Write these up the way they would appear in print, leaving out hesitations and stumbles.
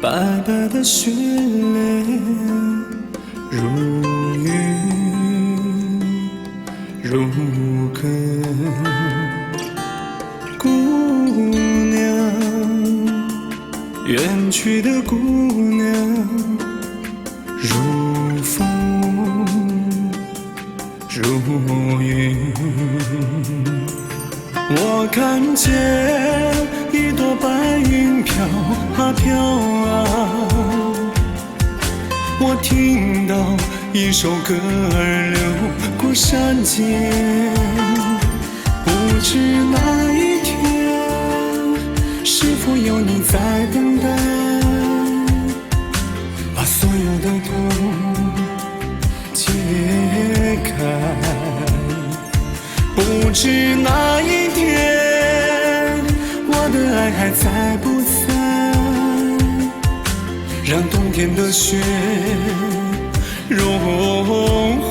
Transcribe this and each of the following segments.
白白的雪莲如云如歌，姑娘，远去的姑娘，如风如云。我看见一朵白云飘啊飘啊，我听到一首歌儿流过山间，不知哪一天是否有你在等待，把所有的痛解开。不知哪一天我的爱还在不在，让冬天的雪融化。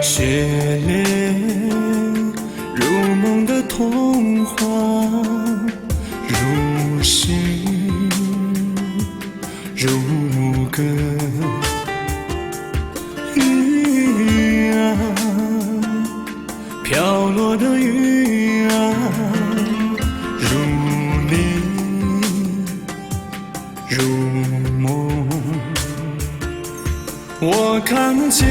雪莲如梦的童话，如诗如歌。雨啊，飘落的雨啊，如你如梦。我看见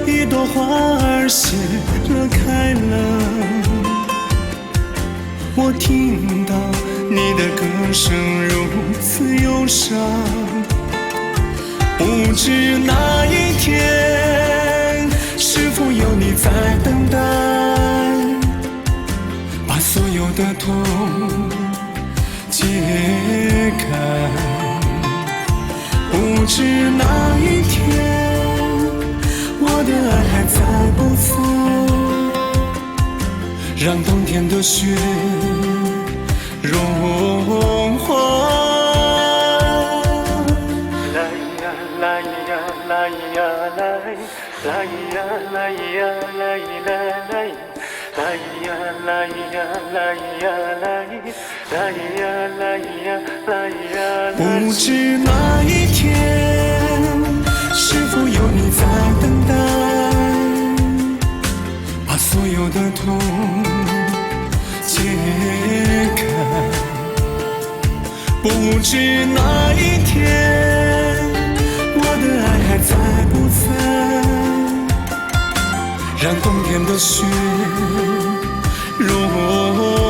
一朵花儿谢了开了，我听到你的歌声如此忧伤。不知哪一天是否有你在等待，把所有的痛解开。不知哪一天我的爱还在不在，让冬天的雪融化。来呀来呀来呀来，来呀来呀来来来，来呀来呀来呀来，来呀来呀来呀来。不知哪一天是否有你在等待，把所有的痛解开。不知哪一天我的爱还在不在，让冬天的雪融化。